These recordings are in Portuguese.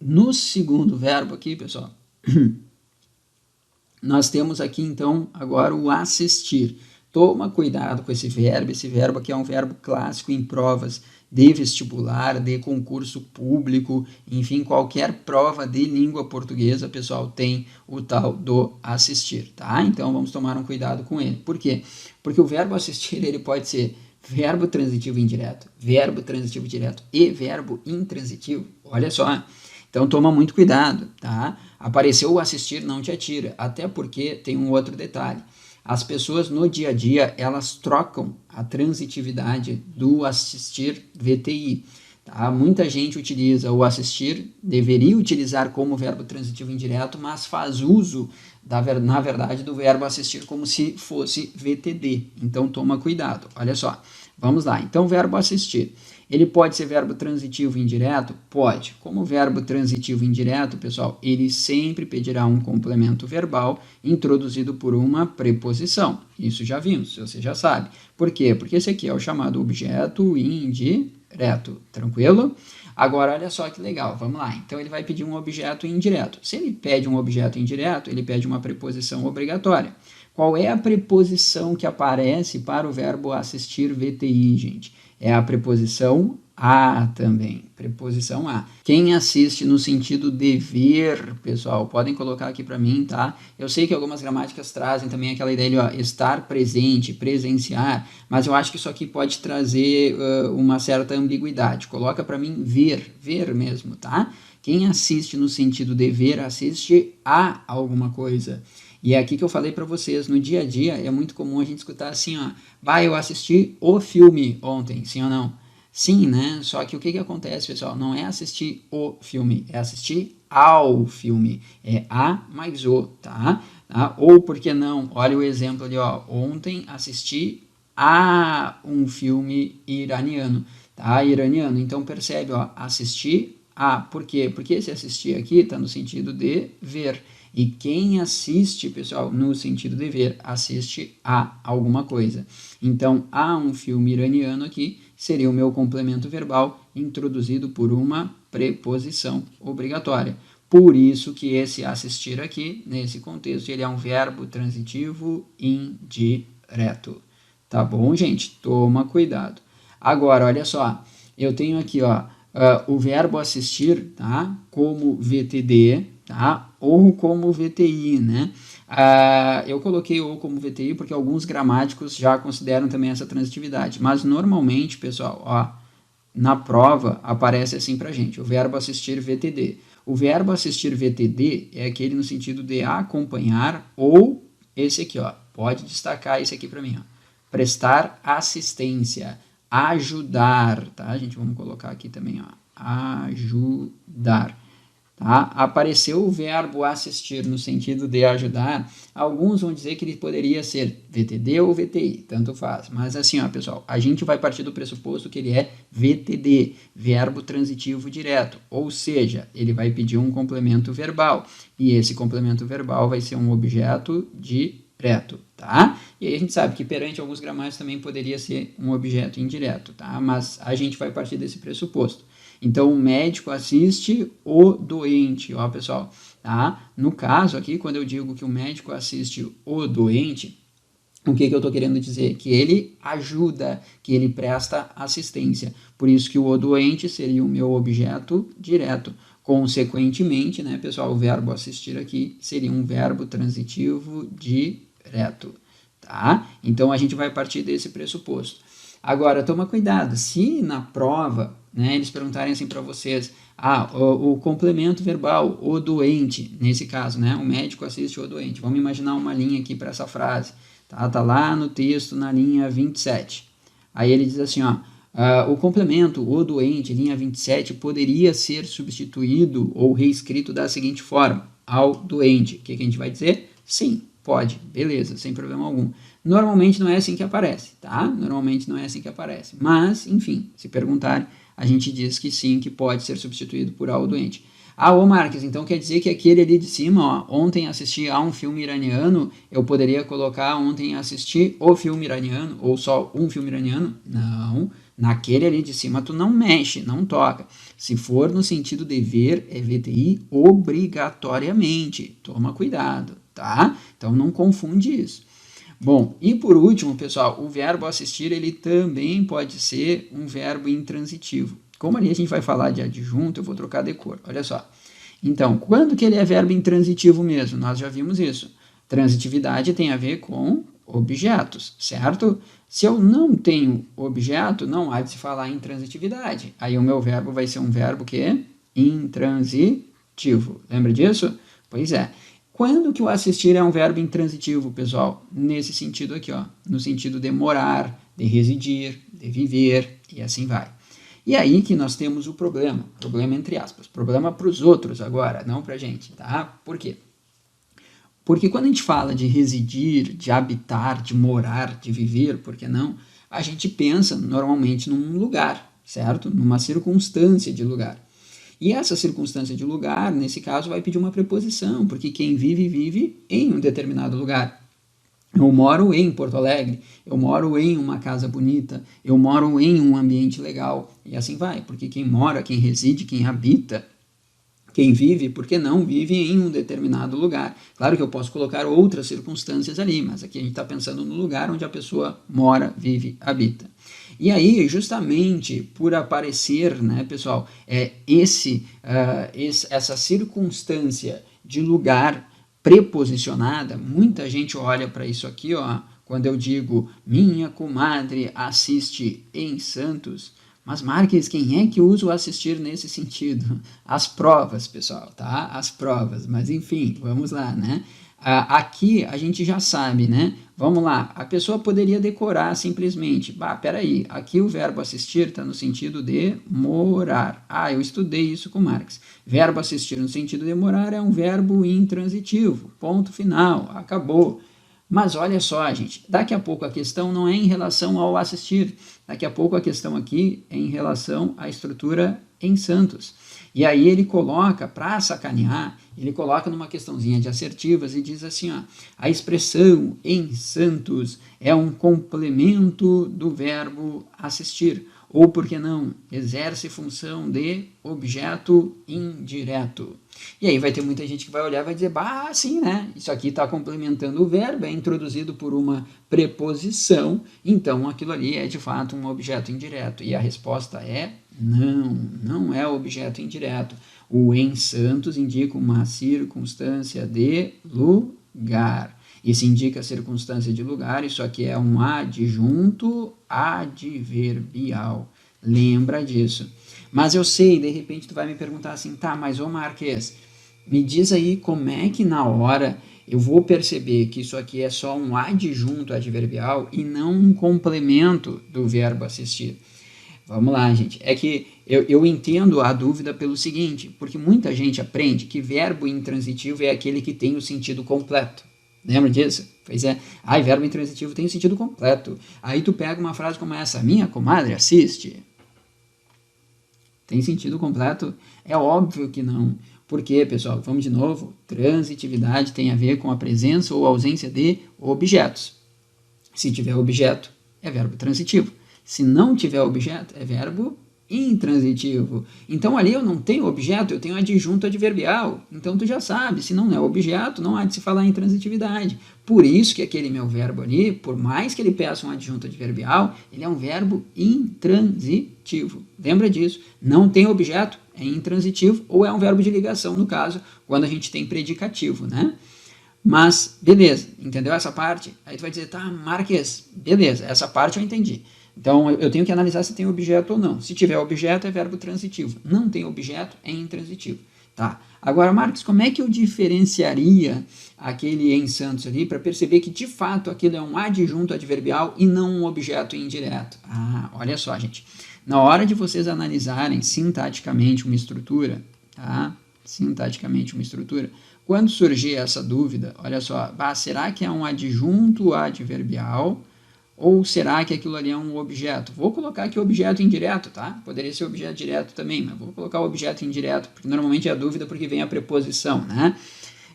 no segundo verbo aqui, pessoal, nós temos aqui, então, agora o assistir. Toma cuidado com esse verbo aqui é um verbo clássico em provas de vestibular, de concurso público, enfim, qualquer prova de língua portuguesa, pessoal, tem o tal do assistir, tá? Então, vamos tomar um cuidado com ele. Por quê? Porque o verbo assistir, ele pode ser verbo transitivo indireto, verbo transitivo direto e verbo intransitivo. Olha só. Então, toma muito cuidado, tá? Apareceu o assistir, não te atira, até porque tem um outro detalhe. As pessoas no dia a dia, elas trocam a transitividade do assistir VTI. Tá? Muita gente utiliza o assistir, deveria utilizar como verbo transitivo indireto, mas faz uso, na verdade, do verbo assistir como se fosse VTD. Então, toma cuidado. Olha só, vamos lá. Então, verbo assistir. Ele pode ser verbo transitivo indireto? Pode. Como verbo transitivo indireto, pessoal, ele sempre pedirá um complemento verbal introduzido por uma preposição. Isso já vimos, você já sabe. Por quê? Porque esse aqui é o chamado objeto indireto. Tranquilo? Agora, olha só que legal. Vamos lá. Então, ele vai pedir um objeto indireto. Se ele pede um objeto indireto, ele pede uma preposição obrigatória. Qual é a preposição que aparece para o verbo assistir VTI, gente? É a preposição a também, preposição a. Quem assiste no sentido de ver, pessoal, podem colocar aqui para mim, tá? Eu sei que algumas gramáticas trazem também aquela ideia de estar presente, presenciar, mas eu acho que isso aqui pode trazer uma certa ambiguidade. Coloca para mim ver, ver mesmo, tá? Quem assiste no sentido de ver, assiste a alguma coisa. E é aqui que eu falei para vocês, no dia a dia é muito comum a gente escutar assim, ó, eu assisti o filme ontem, sim ou não? Sim, né? Só que o que acontece, pessoal? Não é assistir o filme, é assistir ao filme. É a mais o, tá? Ou, por que não? Olha o exemplo ali, ó. Ontem assisti a um filme iraniano, tá? Iraniano. Então, percebe, ó, assistir a. Por quê? Porque esse assistir aqui está no sentido de ver. E quem assiste, pessoal, no sentido de ver, assiste a alguma coisa. Então, a um filme iraniano aqui seria o meu complemento verbal introduzido por uma preposição obrigatória. Por isso que esse assistir aqui, nesse contexto, ele é um verbo transitivo indireto. Tá bom, gente? Toma cuidado. Agora, olha só, eu tenho aqui, ó, o verbo assistir, tá? Como VTD, tá? Ou como VTI, né? Eu coloquei ou como VTI porque alguns gramáticos já consideram também essa transitividade, mas normalmente, pessoal, ó, na prova aparece assim pra gente, o verbo assistir VTD. O verbo assistir VTD é aquele no sentido de acompanhar ou esse aqui, ó, pode destacar esse aqui para mim, ó, prestar assistência, ajudar, tá, gente? Vamos colocar aqui também, ó, ajudar. Tá? Apareceu o verbo assistir no sentido de ajudar, alguns vão dizer que ele poderia ser VTD ou VTI, tanto faz, mas assim, ó, pessoal, a gente vai partir do pressuposto que ele é VTD, verbo transitivo direto, ou seja, ele vai pedir um complemento verbal, e esse complemento verbal vai ser um objeto direto, tá? E aí a gente sabe que perante alguns gramáticos também poderia ser um objeto indireto, tá? Mas a gente vai partir desse pressuposto. Então, o médico assiste o doente, ó, pessoal, tá? No caso aqui, quando eu digo que o médico assiste o doente, o que eu estou querendo dizer? Que ele ajuda, que ele presta assistência. Por isso que o doente seria o meu objeto direto. Consequentemente, né, pessoal, o verbo assistir aqui seria um verbo transitivo direto, tá? Então, a gente vai partir desse pressuposto. Agora, toma cuidado, se na prova, né, eles perguntarem assim para vocês, o complemento verbal, o doente, nesse caso, né, o médico assiste o doente. Vamos imaginar uma linha aqui para essa frase, tá lá no texto, na linha 27. Aí ele diz assim, ó, o complemento, o doente, linha 27, poderia ser substituído ou reescrito da seguinte forma, ao doente. O que a gente vai dizer? Sim, pode, beleza, sem problema algum. Normalmente não é assim que aparece, tá? Normalmente não é assim que aparece. Mas, enfim, se perguntarem, a gente diz que sim, que pode ser substituído por ao doente. Ô Marques, então quer dizer que aquele ali de cima, ó, ontem assisti a um filme iraniano, eu poderia colocar ontem assisti o filme iraniano, ou só um filme iraniano? Não, Naquele ali de cima tu não mexe, não toca. Se for no sentido dever, é VTI obrigatoriamente. Toma cuidado, tá? Então não confunde isso. Bom, e por último, pessoal, o verbo assistir, ele também pode ser um verbo intransitivo. Como ali a gente vai falar de adjunto, eu vou trocar de cor. Olha só. Então, quando que ele é verbo intransitivo mesmo? Nós já vimos isso. Transitividade tem a ver com objetos, certo? Se eu não tenho objeto, não há de se falar em transitividade. Aí o meu verbo vai ser um verbo que é intransitivo. Lembra disso? Pois é. Quando que o assistir é um verbo intransitivo, pessoal? Nesse sentido aqui, ó, no sentido de morar, de residir, de viver e assim vai. E aí que nós temos o problema entre aspas, problema para os outros agora, não para a gente, tá? Por quê? Porque quando a gente fala de residir, de habitar, de morar, de viver, por que não? A gente pensa normalmente num lugar, certo? Numa circunstância de lugar. E essa circunstância de lugar, nesse caso, vai pedir uma preposição, porque quem vive, vive em um determinado lugar. Eu moro em Porto Alegre, eu moro em uma casa bonita, eu moro em um ambiente legal, e assim vai, porque quem mora, quem reside, quem habita, quem vive, por que não vive em um determinado lugar? Claro que eu posso colocar outras circunstâncias ali, mas aqui a gente está pensando no lugar onde a pessoa mora, vive, habita. E aí, justamente por aparecer, né, pessoal, essa circunstância de lugar preposicionada, muita gente olha para isso aqui, ó, quando eu digo minha comadre assiste em Santos. Mas, Marques, quem é que usa o assistir nesse sentido? As provas, pessoal, tá? As provas. Mas, enfim, vamos lá, né? Aqui a gente já sabe, né? Vamos lá, a pessoa poderia decorar simplesmente. Peraí, aqui o verbo assistir está no sentido de morar. Eu estudei isso com Marx. Verbo assistir no sentido de morar é um verbo intransitivo. Ponto final, acabou. Mas olha só, gente, daqui a pouco a questão não é em relação ao assistir, daqui a pouco a questão aqui é em relação à estrutura em Santos. E aí ele coloca, para sacanear, ele coloca numa questãozinha de assertivas e diz assim, ó, a expressão em Santos é um complemento do verbo assistir, ou, por que não, exerce função de objeto indireto. E aí vai ter muita gente que vai olhar e vai dizer, sim, né? Isso aqui está complementando o verbo, é introduzido por uma preposição, então aquilo ali é de fato um objeto indireto. E a resposta é não, não é objeto indireto. O em Santos indica uma circunstância de lugar. E se indica a circunstância de lugar, isso aqui é um adjunto adverbial. Lembra disso. Mas eu sei, de repente tu vai me perguntar assim, tá, mas ô Marques, me diz aí como é que na hora eu vou perceber que isso aqui é só um adjunto adverbial e não um complemento do verbo assistir. Vamos lá, gente. É que eu entendo a dúvida pelo seguinte, porque muita gente aprende que verbo intransitivo é aquele que tem o sentido completo. Lembra disso? Pois é. Verbo intransitivo tem o sentido completo. Aí tu pega uma frase como essa, minha comadre assiste. Tem sentido completo? É óbvio que não. Por quê, pessoal? Vamos de novo. Transitividade tem a ver com a presença ou ausência de objetos. Se tiver objeto, é verbo transitivo. Se não tiver objeto, é verbo intransitivo. Então ali eu não tenho objeto, eu tenho adjunto adverbial. Então tu já sabe, se não é objeto, não há de se falar em transitividade. Por isso que aquele meu verbo ali, por mais que ele peça um adjunto adverbial, ele é um verbo intransitivo. Lembra disso? Não tem objeto, é intransitivo, ou é um verbo de ligação, no caso, quando a gente tem predicativo, né? Mas, beleza, entendeu essa parte? Aí tu vai dizer, tá, Marques, beleza, essa parte eu entendi. Então, eu tenho que analisar se tem objeto ou não. Se tiver objeto, é verbo transitivo. Não tem objeto, é intransitivo. Tá. Agora, Marcos, como é que eu diferenciaria aquele em Santos ali para perceber que, de fato, aquilo é um adjunto adverbial e não um objeto indireto? Olha só, gente. Na hora de vocês analisarem sintaticamente uma estrutura, tá? Sintaticamente uma estrutura, quando surgir essa dúvida, olha só, será que é um adjunto adverbial ou será que aquilo ali é um objeto? Vou colocar aqui objeto indireto, tá? Poderia ser objeto direto também, mas vou colocar o objeto indireto, porque normalmente é a dúvida porque vem a preposição, né?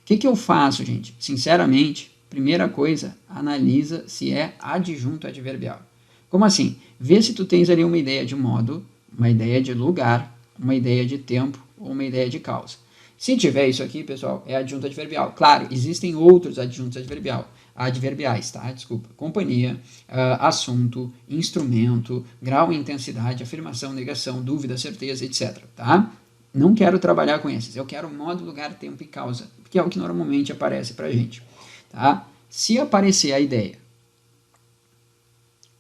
O que eu faço, gente? Sinceramente, primeira coisa, analisa se é adjunto adverbial. Como assim? Vê se tu tens ali uma ideia de modo, uma ideia de lugar, uma ideia de tempo ou uma ideia de causa. Se tiver isso aqui, pessoal, é adjunto adverbial. Claro, existem outros adjuntos adverbiais, tá? Desculpa. Companhia, assunto, instrumento, grau e intensidade, afirmação, negação, dúvida, certeza, etc, tá? Não quero trabalhar com esses. Eu quero modo, lugar, tempo e causa, que é o que normalmente aparece pra gente, tá? Se aparecer a ideia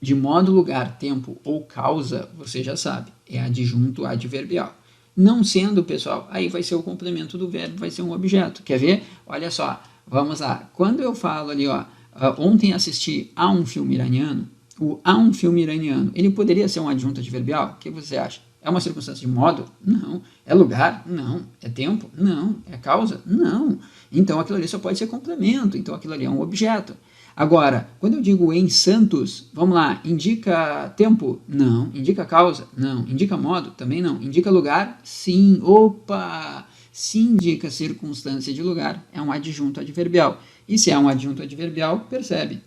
de modo, lugar, tempo ou causa, você já sabe, é adjunto adverbial. Não sendo, pessoal, aí vai ser o complemento do verbo, vai ser um objeto. Quer ver? Olha só, vamos lá. Quando eu falo ali, ó, ontem assisti a um filme iraniano, o a um filme iraniano, ele poderia ser um adjunto adverbial? O que você acha? É uma circunstância de modo? Não. É lugar? Não. É tempo? Não. É causa? Não. Então aquilo ali só pode ser complemento, então aquilo ali é um objeto. Agora, quando eu digo em Santos, vamos lá, indica tempo? Não. Indica causa? Não. Indica modo? Também não. Indica lugar? Sim. Opa! Se indica circunstância de lugar, é um adjunto adverbial. E se é um adjunto adverbial, percebe.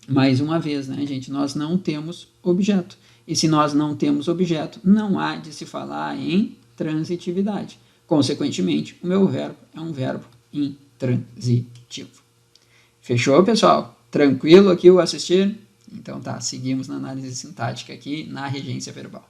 Mais uma vez, né, gente, nós não temos objeto. E se nós não temos objeto, não há de se falar em transitividade. Consequentemente, o meu verbo é um verbo intransitivo. Fechou, pessoal? Tranquilo aqui o assistir? Então tá, seguimos na análise sintática aqui na regência verbal.